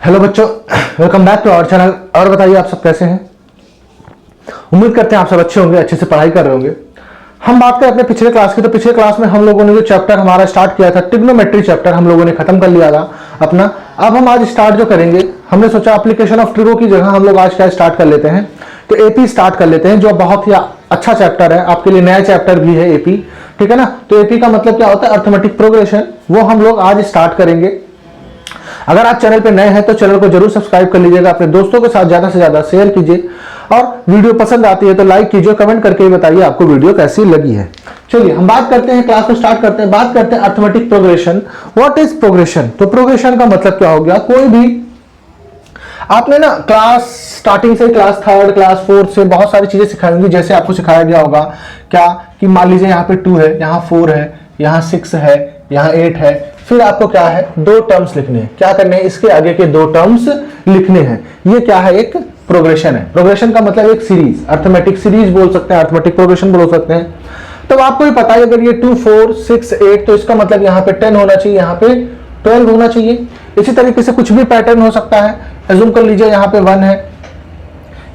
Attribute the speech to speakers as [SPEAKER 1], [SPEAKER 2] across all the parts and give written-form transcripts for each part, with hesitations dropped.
[SPEAKER 1] Hello बच्चों, welcome back to our channel. और बताइए आप सब कैसे हैं। उम्मीद करते हैं आप सब अच्छे होंगे, अच्छे से पढ़ाई कर रहे होंगे। हम बात करें अपने पिछले क्लास की, तो पिछले क्लास में हम लोगों ने जो चैप्टर हमारा स्टार्ट किया था, ट्रिग्नोमेट्री चैप्टर, हम लोगों ने खत्म कर लिया था अपना। अब हम आज स्टार्ट जो करेंगे, हमने सोचा एप्लीकेशन ऑफ ट्रिगो की जगह हम लोग आज क्या स्टार्ट कर लेते हैं, तो एपी स्टार्ट कर लेते हैं, जो बहुत ही अच्छा चैप्टर है, आपके लिए नया चैप्टर भी है एपी, ठीक है ना। तो एपी का मतलब क्या होता है, अर्थमेटिक प्रोग्रेशन, वो हम लोग आज स्टार्ट करेंगे। अगर आप चैनल पे नए हैं तो चैनल को जरूर सब्सक्राइब कर लीजिएगा, अपने दोस्तों के साथ ज्यादा से ज्यादा शेयर कीजिए, और वीडियो पसंद आती है तो लाइक कीजिए, कमेंट करके बताइए आपको वीडियो कैसी लगी है। चलिए हम बात करते हैं, क्लास को स्टार्ट करते हैं। बात करते हैं arithmetic progression. What is progression? तो प्रोग्रेशन का मतलब क्या हो गया, कोई भी आपने ना क्लास स्टार्टिंग से, क्लास थर्ड, क्लास फोर्थ से बहुत सारी चीजें सिखाई होंगी। जैसे आपको सिखाया गया होगा क्या कि मान लीजिए यहाँ पे 2 है, यहाँ 4 है, यहाँ 6 है, यहाँ 8 है, फिर आपको क्या है, 2 टर्म्स लिखने हैं। क्या करने हैं, इसके आगे के 2 टर्म्स लिखने हैं। ये क्या है, एक प्रोग्रेशन है। प्रोग्रेशन का मतलब एक सीरीज, अर्थमेटिक सीरीज बोल सकते हैं, अर्थमेटिक प्रोग्रेशन बोल सकते हैं। तो आपको भी पता है अगर ये 2, 4, 6, 8, तो इसका मतलब यहाँ पे 10 होना चाहिए, यहाँ पे 12 होना चाहिए। इसी तरीके से कुछ भी पैटर्न हो सकता है। अज्यूम कर लीजिए यहाँ पे 1 है,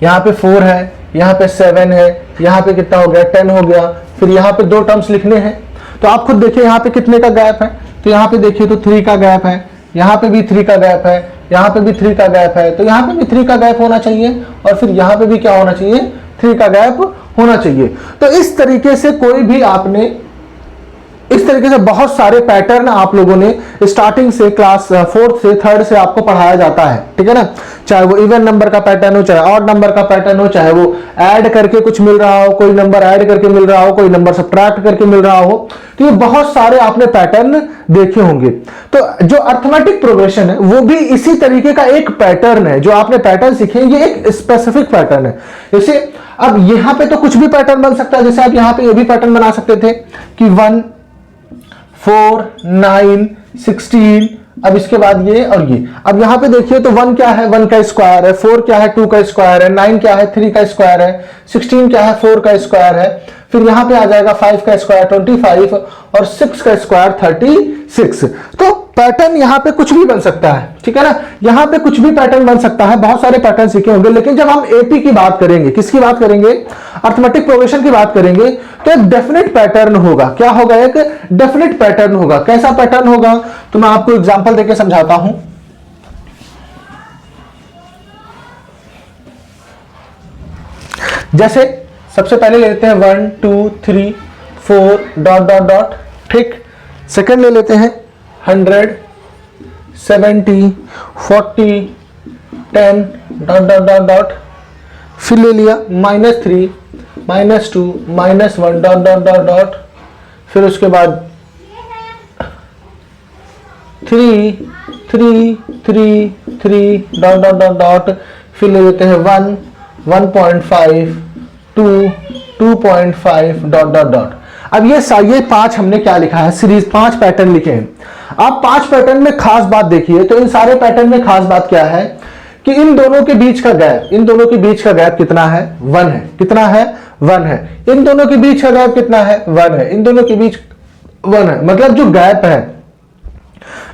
[SPEAKER 1] यहाँ पे 4 है, यहाँ पे 7 है, यहाँ पे कितना हो गया, 10 हो गया। फिर यहाँ पे 2 टर्म्स लिखने हैं। तो आप खुद देखिए यहाँ पे कितने का गैप है, तो यहाँ पे देखिए तो 3 का गैप है, यहाँ पे भी 3 का गैप है, यहाँ पे भी 3 का गैप है, तो यहाँ पे भी 3 का गैप होना चाहिए, और फिर यहाँ पे भी क्या होना चाहिए, 3 का गैप होना चाहिए। तो इस तरीके से कोई भी आपने, इस तरीके से बहुत सारे पैटर्न आप लोगों ने स्टार्टिंग से, क्लास 4th से 3rd से आपको पढ़ाया जाता है, ठीक है ना। चाहे वो इवन नंबर का पैटर्न हो, चाहे ऑड नंबर का पैटर्न हो, चाहे वो ऐड करके कुछ मिल रहा हो, कोई नंबर ऐड करके मिल रहा हो, कोई नंबर सब्ट्रैक्ट करके मिल रहा हो, तो ये बहुत सारे आपने पैटर्न देखे होंगे। तो जो अर्थमेटिक प्रोग्रेशन है वो भी इसी तरीके का एक पैटर्न है। जो आपने पैटर्न सीखे, ये एक स्पेसिफिक पैटर्न है। जैसे अब यहाँ पे तो कुछ भी पैटर्न बन सकता है। जैसे आप यहाँ पे ये भी पैटर्न बना सकते थे कि 1, 4, 9, 16, अब इसके बाद ये और ये। अब यहां पे देखिए तो 1 क्या है, 1 का स्क्वायर है, 4 क्या है, 2 का स्क्वायर है, 9 क्या है, 3 का स्क्वायर है, 16 क्या है, 4 का स्क्वायर है। फिर यहां पे आ जाएगा 5 का स्क्वायर 25, और 6 का स्क्वायर 36। तो पैटर्न यहां पे कुछ भी बन सकता है, ठीक है ना। यहां पे कुछ भी पैटर्न बन सकता है, बहुत सारे पैटर्न सीखे होंगे। लेकिन जब हम एपी की बात करेंगे, किसकी बात करेंगे, अर्थमेटिक प्रोग्रेशन की बात करेंगे, तो एक डेफिनेट पैटर्न होगा। क्या होगा, एक डेफिनेट पैटर्न होगा। कैसा पैटर्न होगा, तो मैं आपको एग्जांपल देके समझाता हूं। जैसे सबसे पहले ले लेते हैं 1, 2, 3, 4 डॉट डॉट डॉट, ठीक। सेकंड ले लेते हैं 100, 70, 40, 10 डॉट डॉट डॉट डॉट। फिर ले लिया -3, -2, -1 डॉट डॉट डॉट डॉट। फिर उसके बाद 3, 3, 3, 3 डॉट डॉट डॉट डॉट। फिर ले लेते हैं 1, 1.5, 2, 2.5 डॉट डॉट डॉट। अब ये 5 हमने क्या लिखा है, सीरीज 5 पैटर्न लिखे हैं। आप 5 पैटर्न में खास बात देखिए, तो इन सारे पैटर्न में खास बात क्या है कि इन दोनों के बीच का गैप, इन दोनों के बीच का गैप कितना है, 1 है। कितना है, 1 है। इन दोनों के बीच का गैप कितना है, 1 है। इन दोनों के बीच 1 है। मतलब जो गैप है,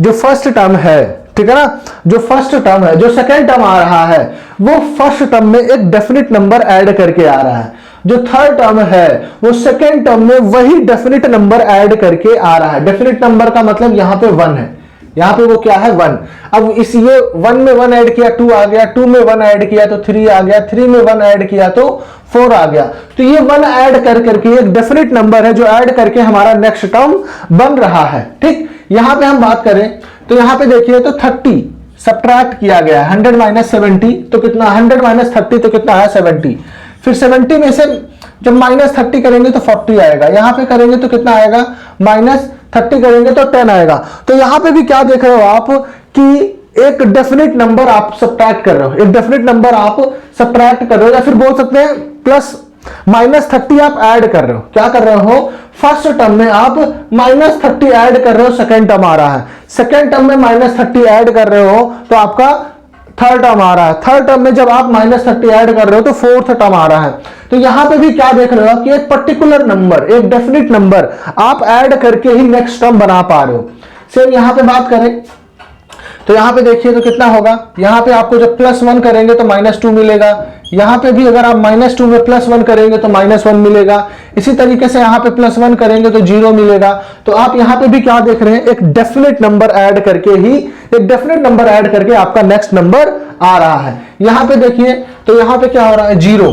[SPEAKER 1] जो फर्स्ट टर्म है, ठीक है ना, जो फर्स्ट टर्म है, जो सेकेंड टर्म आ रहा है, वो फर्स्ट टर्म में एक डेफिनेट नंबर ऐड करके आ रहा है। जो थर्ड टर्म है वो सेकेंड टर्म में वही डेफिनेट नंबर ऐड करके आ रहा है। डेफिनेट नंबर का मतलब यहां पे 1 है, यहां पे वो क्या है, 1। अब इस ये 1 में 1 ऐड किया 2 आ गया, 2 में 1 ऐड किया तो 3 आ गया, 3 में 1 ऐड किया तो 4 आ गया। तो ये 1 ऐड कर करके एक डेफिनेट नंबर है जो ऐड करके हमारा नेक्स्ट टर्म बन रहा है, ठीक। यहां पे हम बात करें तो यहां पे देखिए तो 30 सब्ट्रैक्ट किया गया है। 100 - 70 तो कितना, 100 - 30 तो कितना है, 70। फिर 70 में से जब -30 करेंगे तो 40 आएगा, यहां पे करेंगे तो कितना आएगा, -30 करेंगे तो 10 आएगा। तो यहां पे भी क्या देख रहे हो आप कि एक डेफिनेट नंबर आप सब्ट्रैक्ट कर रहे हो, एक डेफिनेट नंबर आप सब्ट्रैक्ट कर रहे हो, या फिर बोल सकते हैं प्लस -30 आप ऐड कर रहे हो। क्या कर रहे हो, फर्स्ट टर्म में आप -30 ऐड कर रहे हो, सेकेंड टर्म आ रहा है। सेकेंड टर्म में -30 ऐड कर रहे हो तो आपका थर्ड टर्म आ रहा है। थर्ड टर्म में जब आप -30 ऐड कर रहे हो तो फोर्थ टर्म आ रहा है। तो यहां पे भी क्या देख रहे हो कि एक पर्टिकुलर नंबर, एक डेफिनेट नंबर आप ऐड करके ही नेक्स्ट टर्म बना पा रहे हो। सेम यहां पे बात करें तो यहाँ पे देखिए तो कितना होगा, यहाँ पे आपको जब +1 करेंगे तो -2 मिलेगा, यहाँ पे भी अगर आप -2 में +1 करेंगे तो -1 मिलेगा, इसी तरीके से यहाँ पे +1 करेंगे तो 0 मिलेगा। तो आप यहाँ पे भी क्या देख रहे हैं, एक डेफिनेट नंबर ऐड करके ही, एक डेफिनेट नंबर ऐड करके आपका नेक्स्ट नंबर आ रहा है। यहाँ पे देखिए तो यहाँ पे क्या हो रहा है 0,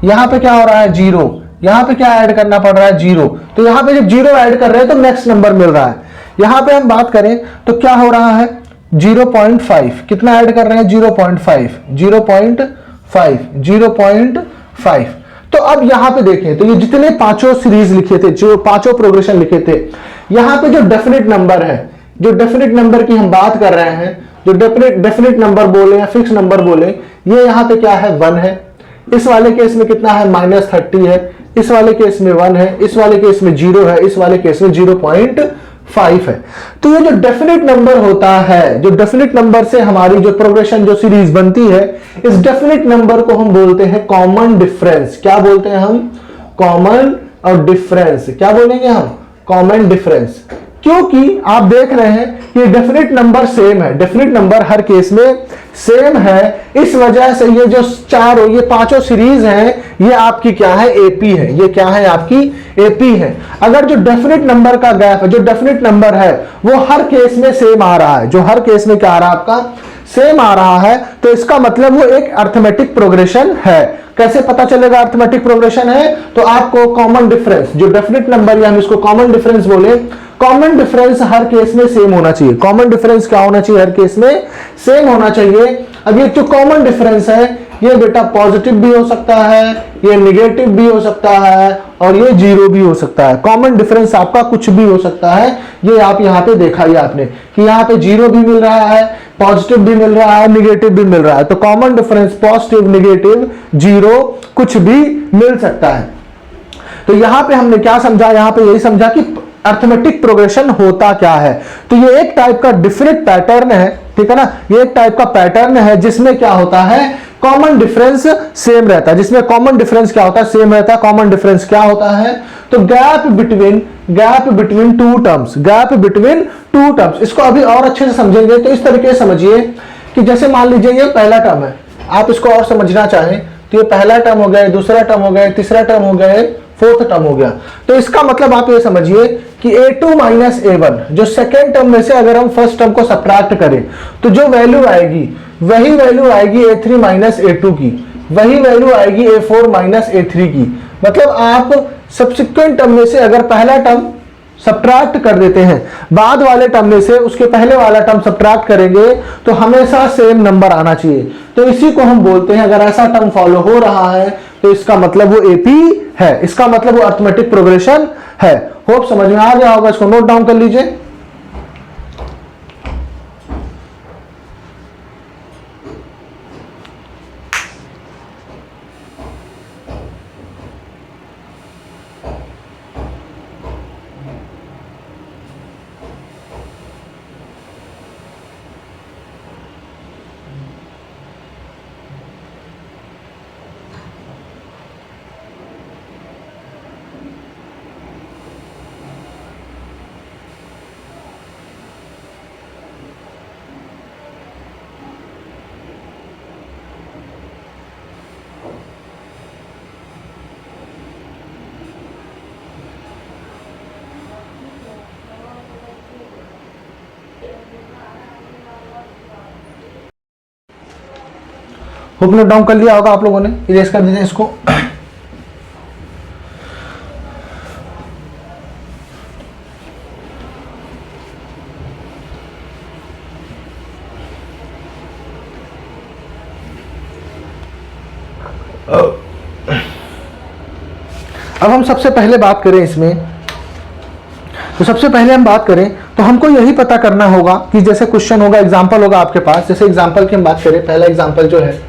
[SPEAKER 1] यहाँ पे क्या हो रहा है 0, यहाँ पे क्या ऐड करना पड़ रहा है 0। तो यहाँ पे जब 0 ऐड कर रहे हैं तो नेक्स्ट नंबर मिल रहा है। यहाँ पे हम बात करें तो क्या हो रहा है 0.5, कितना ऐड कर रहे हैं 0.5, 0.5, 0.5। तो अब यहां पे देखें तो ये जितने पांचों सीरीज लिखे थे, जो पांचों प्रोग्रेशन लिखे थे, यहां पे जो डेफिनेट नंबर है, जो डेफिनेट नंबर की हम बात कर रहे हैं, जो डेफिनेट नंबर बोले या फिक्स नंबर बोले, ये यहां पे क्या है 1 है, इस वाले केस में कितना है -30 है, इस वाले केस में 1 है, इस वाले केस में 0 है, इस वाले केस में 0.5 है। तो ये जो डेफिनेट नंबर होता है, जो डेफिनेट नंबर से हमारी जो प्रोग्रेशन जो सीरीज बनती है, इस डेफिनेट नंबर को हम बोलते हैं कॉमन डिफरेंस। क्या बोलते हैं हम? कॉमन और डिफरेंस। क्या बोलेंगे हम? Common difference. क्योंकि आप देख रहे हैं ये डेफिनेट नंबर सेम है, डेफिनेट नंबर हर केस में सेम है, इस वजह से ये जो चारों, ये पांचों सीरीज हैं, ये आपकी क्या है? एपी है। ये क्या है? आपकी एपी है। अगर जो डेफिनेट नंबर का गैप है, जो डेफिनेट नंबर है, वो हर केस में सेम आ रहा है, जो हर केस में क्या आ रहा है? आपका सेम आ रहा है, तो इसका मतलब वो एक अर्थमेटिक प्रोग्रेशन है। कैसे पता चलेगा अर्थमेटिक प्रोग्रेशन है? तो आपको कॉमन डिफरेंस, जो डेफिनेट नंबर या हम इसको कॉमन डिफरेंस बोले, कॉमन डिफरेंस हर केस में सेम होना चाहिए। कॉमन डिफरेंस क्या होना चाहिए? हर केस में सेम होना चाहिए। अब ये जो कॉमन डिफरेंस है, ये बेटा पॉजिटिव भी हो सकता है, ये नेगेटिव भी हो सकता है, और ये 0 भी हो सकता है। कॉमन डिफरेंस आपका कुछ भी हो सकता है। ये आप यहाँ पे देखा ही आपने कि यहाँ पे 0 भी मिल रहा है, पॉजिटिव भी मिल रहा है, नेगेटिव भी मिल रहा है। तो कॉमन डिफरेंस पॉजिटिव, नेगेटिव, 0 कुछ भी मिल सकता है। तो यहाँ पे हमने क्या समझा? यहाँ पे यही समझा कि अर्थमेटिक प्रोग्रेशन होता क्या है। तो ये एक टाइप का डिफरेंट पैटर्न है, ठीक है ना? ये एक टाइप का पैटर्न है जिसमें क्या होता है? कॉमन डिफरेंस सेम रहता है। जिसमें कॉमन डिफरेंस क्या होता है? सेम रहता है। कॉमन डिफरेंस क्या होता है? तो gap between two terms, gap between two terms. इसको अभी और अच्छे से समझेंगे तो इस तरीके से समझिए कि जैसे मान लीजिए ये पहला टर्म है, आप इसको और समझना चाहें तो ये पहला टर्म हो गया, दूसरा टर्म हो गया, तीसरा टर्म हो गया, फोर्थ टर्म हो गया। तो इसका मतलब आप ये समझिए कि a2 माइनस a1, जो सेकेंड टर्म में से अगर हम फर्स्ट टर्म को सब्ट्रैक्ट करें तो जो वैल्यू आएगी वही वैल्यू आएगी a3 माइनस a2 की, वही वैल्यू आएगी a4 माइनस a3 की। मतलब आप सब्सिक्वेंट टर्म में से अगर पहला टर्म सब्ट्रैक्ट कर देते हैं, बाद वाले टर्म में से उसके पहले वाला टर्म सब्ट्रैक्ट करेंगे तो हमेशा सेम नंबर आना चाहिए। तो इसी को हम बोलते हैं, अगर ऐसा टर्म फॉलो हो रहा है तो इसका मतलब वो एपी है, इसका मतलब वो अर्थमेटिक प्रोग्रेशन है। होप समझ में आ गया होगा, इसको नोट डाउन कर लीजिए। होप नोट डाउन कर लिया होगा आप लोगों ने। इरेज कर दीजिए इसको। अब हम सबसे पहले बात करें इसमें, तो सबसे पहले हम बात करें तो हमको यही पता करना होगा कि जैसे क्वेश्चन होगा, एग्जांपल होगा आपके पास। जैसे एग्जांपल की हम बात करें, पहला एग्जांपल जो है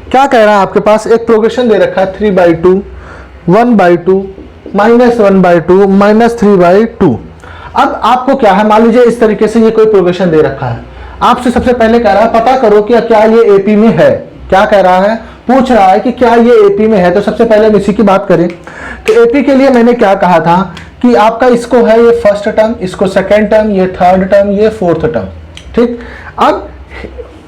[SPEAKER 1] क्या कह रहा है आपके पास, एक प्रोग्रेशन दे रखा है 3/2, 1/2, -1/2, -3/2। अब आपको क्या है, मान लीजिए इस तरीके से ये कोई प्रोग्रेशन दे रखा है, आपसे सबसे पहले कह रहा है पता करो कि क्या ये एपी में है। क्या कह रहा है, पूछ रहा है कि क्या ये एपी में है। तो सबसे पहले हम इसी की बात करें तो एपी के लिए मैंने क्या कहा था कि आपका इसको है ये फर्स्ट टर्म, इसको सेकेंड टर्म, ये थर्ड टर्म, ये फोर्थ टर्म। ठीक, अब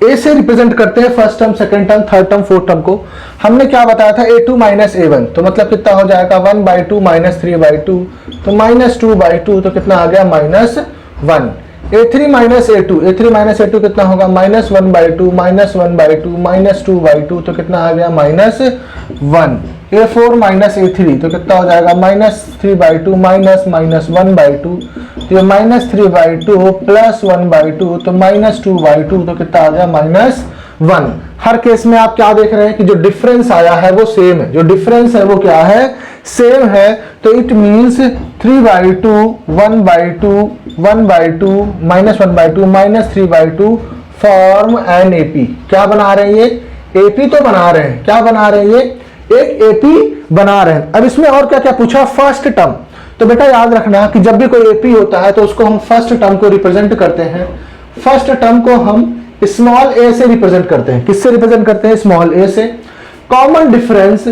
[SPEAKER 1] ए से रिप्रेजेंट करते हैं first term, second term, third term, fourth term को। हमने क्या बताया था, a2 माइनस a1, तो मतलब कितना हो जाएगा 1/2 माइनस 3/2, तो -2/2, तो कितना आ गया -1। a3 minus a2, a3 minus a2 कितना होगा -1/2 माइनस 1/2 माइनस 2/2, तो कितना आ गया -1। a4 माइनस a3, तो कितना हो जाएगा -3/2 माइनस -1/2, तो ये -3/2 प्लस 1/2, तो -2/2, तो कितना आ गया -1। हर केस में आप क्या देख रहे हैं कि जो डिफरेंस आया है वो सेम है, जो डिफरेंस है वो क्या है, सेम है। तो it means 3/2 1/2 1/2 -1/2 -3/2 form an AP. क्या बना रहे हैं ये, एपी तो बना रहे हैं। क्या बना रहे हैं ये, एक एपी बना रहे हैं। अब इसमें और क्या क्या पूछा, फर्स्ट टर्म। तो बेटा याद रखना कि जब भी कोई एपी होता है तो उसको हम फर्स्ट टर्म को रिप्रेजेंट करते हैं, फर्स्ट टर्म को हम स्मॉल ए से रिप्रेजेंट करते हैं। किससे रिप्रेजेंट करते हैं, स्मॉल ए से। कॉमन डिफरेंस,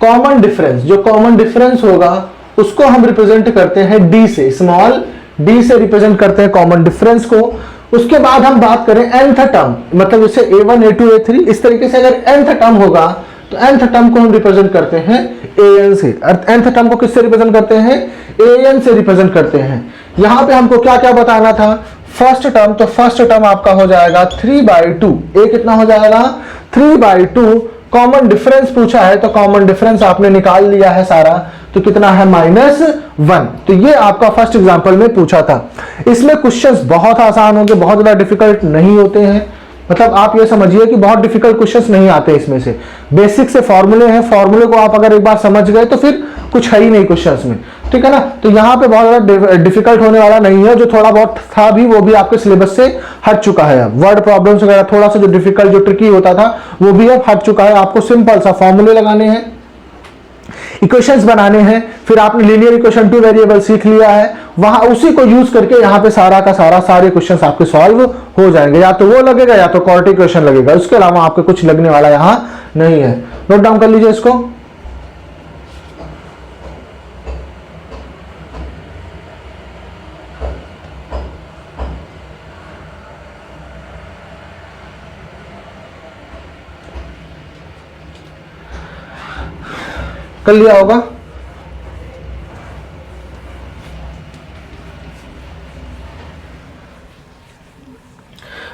[SPEAKER 1] कॉमन डिफरेंस, जो कॉमन डिफरेंस होगा उसको हम रिप्रेजेंट करते हैं डी से, स्मॉल डी से रिप्रेजेंट करते हैं कॉमन डिफरेंस को। उसके बाद हम बात करें nth टर्म, मतलब जैसे a1 a2 a3, इस तरीके से अगर nth टर्म होगा तो nth टर्म को हम रिप्रेजेंट करते हैं an से। nth टर्म को किससे रिप्रेजेंट करते हैं, an से रिप्रेजेंट करते हैं। यहां पे हमको क्या क्या बताना था, फर्स्ट टर्म, तो फर्स्ट टर्म आपका हो जाएगा 3/2, a कितना हो जाएगा 3/2। कॉमन डिफरेंस पूछा है तो कॉमन डिफरेंस आपने निकाल लिया है सारा, तो कितना है -1। तो ये आपका फर्स्ट एग्जांपल में पूछा था। इसमें क्वेश्चंस बहुत आसान होंगे, बहुत ज्यादा डिफिकल्ट नहीं होते हैं। मतलब आप ये समझिए कि बहुत डिफिकल्ट क्वेश्चंस नहीं आते इसमें से। बेसिक से फॉर्मूले हैं, फॉर्मूले को आप अगर एक बार समझ गए तो फिर कुछ है ही नहीं क्वेश्चंस में, ठीक है ना। तो यहाँ पे बहुत ज्यादा डिफिकल्ट होने वाला नहीं है। जो थोड़ा बहुत था भी वो भी आपके सिलेबस से हट चुका है। अब वर्ड प्रॉब्लम्स वगैरह थोड़ा सा जो डिफिकल्ट, जो ट्रिकी होता था वो भी अब हट चुका है। आपको सिंपल सा फॉर्मूले लगाने हैं, इक्वेशंस बनाने हैं, फिर आपने लीनियर इक्वेशन 2 वेरिएबल सीख लिया है, वहां उसी को यूज करके यहाँ पे सारा का सारा सारे क्वेश्चंस आपके सॉल्व हो जाएंगे। या तो वो लगेगा या तो क्वाड्रेटिक इक्वेशन लगेगा, उसके अलावा आपके कुछ लगने वाला यहाँ नहीं है। नोट डाउन कर लीजिए इसको। कर लिया होगा।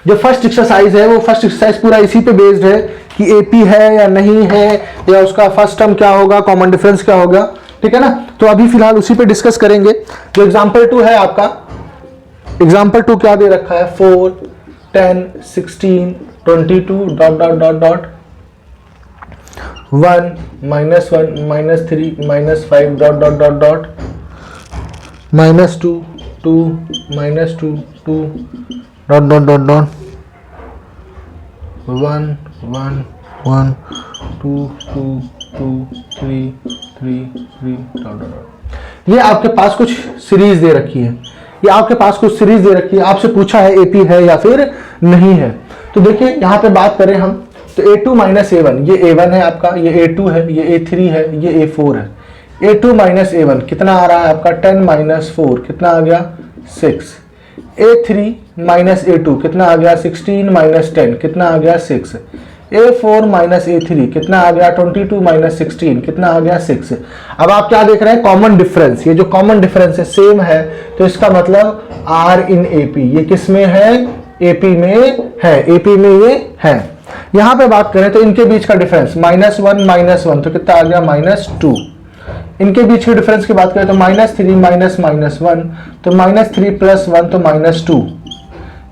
[SPEAKER 1] जो फर्स्ट एक्सरसाइज है वो फर्स्ट एक्सरसाइज पूरा इसी पे बेस्ड है कि एपी है या नहीं है, या उसका फर्स्ट टर्म क्या होगा, कॉमन डिफरेंस क्या होगा, ठीक है ना। तो अभी फिलहाल उसी पे डिस्कस करेंगे। जो एग्जांपल 2 है आपका, एग्जांपल 2 क्या दे रखा है, 4 10 16 22 dot dot dot dot 1 -1 -3 -5 dot dot dot dot -2 2 -2 2 dot dot dot dot 1 1 1 2 2 2 3 3 3 dot dot. ये आपके पास कुछ सीरीज दे रखी है, ये आपके पास कुछ सीरीज दे रखी है। आपसे पूछा है एपी है या फिर नहीं है। तो देखिए यहाँ पे बात करें हम, तो a2 माइनस a1, ये a1 है आपका, ये a2 है, ये a3 है, ये a4 है। a2 माइनस a1 कितना आ रहा है आपका 10 माइनस 4 कितना आ गया 6। a3 माइनस a2 कितना आ गया 16 माइनस 10 कितना आ गया 6। a4 माइनस a3 कितना आ गया 22 माइनस 16 कितना आ गया 6। अब आप क्या देख रहे हैं, कॉमन डिफरेंस। ये जो कॉमन डिफरेंस है सेम है, तो इसका मतलब r इन AP, ये किस में है, AP में है, AP में ये है। यहां पे बात करें तो इनके बीच का डिफरेंस -1 तो कितना आ गया -2। इनके बीच के डिफरेंस की बात करें तो -3 माइनस -1 तो -3 प्लस 1 तो -2।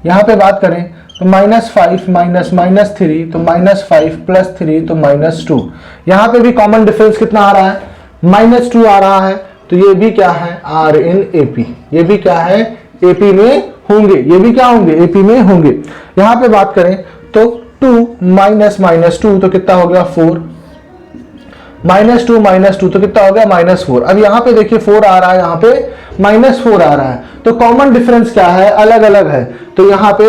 [SPEAKER 1] यहां पे बात करें तो -5 माइनस -3 तो -5 प्लस 3 तो -2। यहां पे भी कॉमन डिफरेंस कितना आ रहा है, -2 आ रहा है। तो ये भी क्या है, R इन AP, ये भी क्या है, AP में होंगे, ये भी क्या होंगे, AP में होंगे। यहां पे बात करें तो 2 माइनस -2 तो कितना हो गया 4, -2 तो कितना हो गया -4। अब यहाँ पे देखिए 4 आ रहा है, यहाँ पे -4 आ रहा है, तो कॉमन डिफरेंस क्या है, अलग अलग है। तो यहाँ पे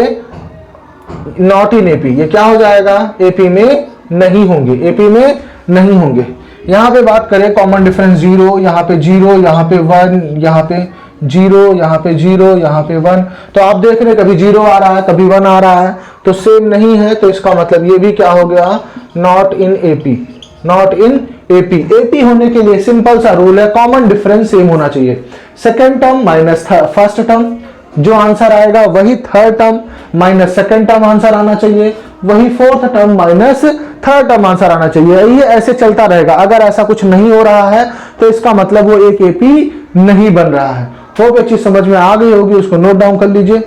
[SPEAKER 1] नॉट इन AP, ये क्या हो जाएगा, AP में नहीं होंगे, AP में नहीं होंगे। यहाँ पे बात करें कॉमन डिफरेंस 0, यहाँ पे 0, यहाँ पे 1, यहाँ पे 0, यहाँ पे 0, यहाँ पे 1। तो आप देख रहे हैं कभी 0 आ रहा है, कभी 1 आ रहा है, तो सेम नहीं है, तो इसका मतलब ये भी क्या हो गया, not in AP, not in AP. AP होने के लिए सिंपल सा रूल है, कॉमन डिफरेंस सेम होना चाहिए। Second term minus first term, जो आंसर आएगा वही third term minus second term answer आना चाहिए, वही fourth term minus third term answer आना चाहिए। ये ऐसे चलता रहेगा। अगर ऐसा कुछ नहीं हो रहा है तो इसका मतलब वो एक एपी नहीं बन रहा है। होप ये चीज समझ में आ गई होगी, उसको नोट डाउन कर लीजिए।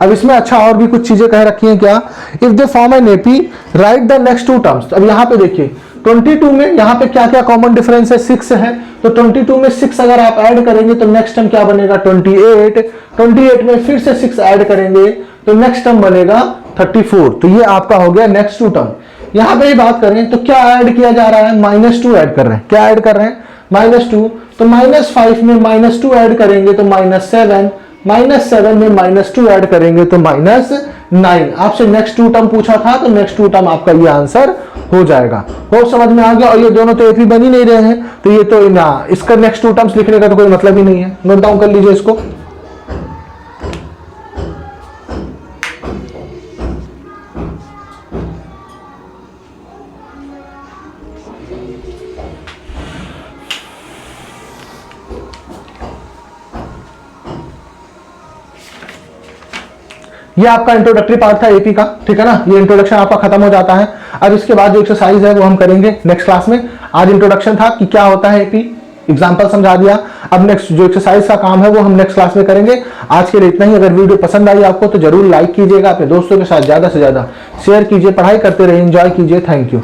[SPEAKER 1] अब इसमें अच्छा और भी कुछ चीजें कह रखी हैं क्या, if they form an AP write the next two terms. अब यहाँ पे देखिए 22 में यहाँ पे क्या क्या कॉमन डिफरेंस है, 6 है, तो 22 में 6 अगर आप ऐड करेंगे तो नेक्स्ट टर्म क्या बनेगा, 28। 28 में फिर से 6 ऐड करेंगे तो नेक्स्ट टर्म बनेगा 34। तो ये आपका हो गया नेक्स्ट टू टर्म। यहाँ पे बात करें तो क्या ऐड किया जा रहा है, -2 ऐड कर रहे हैं। क्या ऐड कर रहे हैं, -2। तो -5 में -2 ऐड करेंगे तो -7, -7 में -2 ऐड करेंगे तो -9। आपसे नेक्स्ट टू टर्म पूछा था, तो नेक्स्ट टू टर्म आपका ये आंसर हो जाएगा। हो समझ में आ गया। और ये दोनों तो एपी बन ही नहीं रहे हैं, तो ये तो ना, इसका नेक्स्ट टू टर्म्स लिखने का तो कोई मतलब ही नहीं है। नोट डाउन कर लीजिए इसको। ये आपका इंट्रोडक्टरी पार्ट था एपी का, ठीक है ना। ये इंट्रोडक्शन आपका खत्म हो जाता है। अब इसके बाद जो एक्सरसाइज है वो हम करेंगे नेक्स्ट क्लास में। आज इंट्रोडक्शन था कि क्या होता है एपी, एग्जांपल समझा दिया। अब नेक्स्ट जो एक्सरसाइज का काम है वो हम नेक्स्ट क्लास में करेंगे। आज के लिए इतना ही। अगर वीडियो पसंद आई आपको तो जरूर लाइक कीजिएगा, अपने दोस्तों के साथ ज्यादा से ज्यादा शेयर कीजिए, पढ़ाई करते रहिए, एंजॉय कीजिए। Thank you.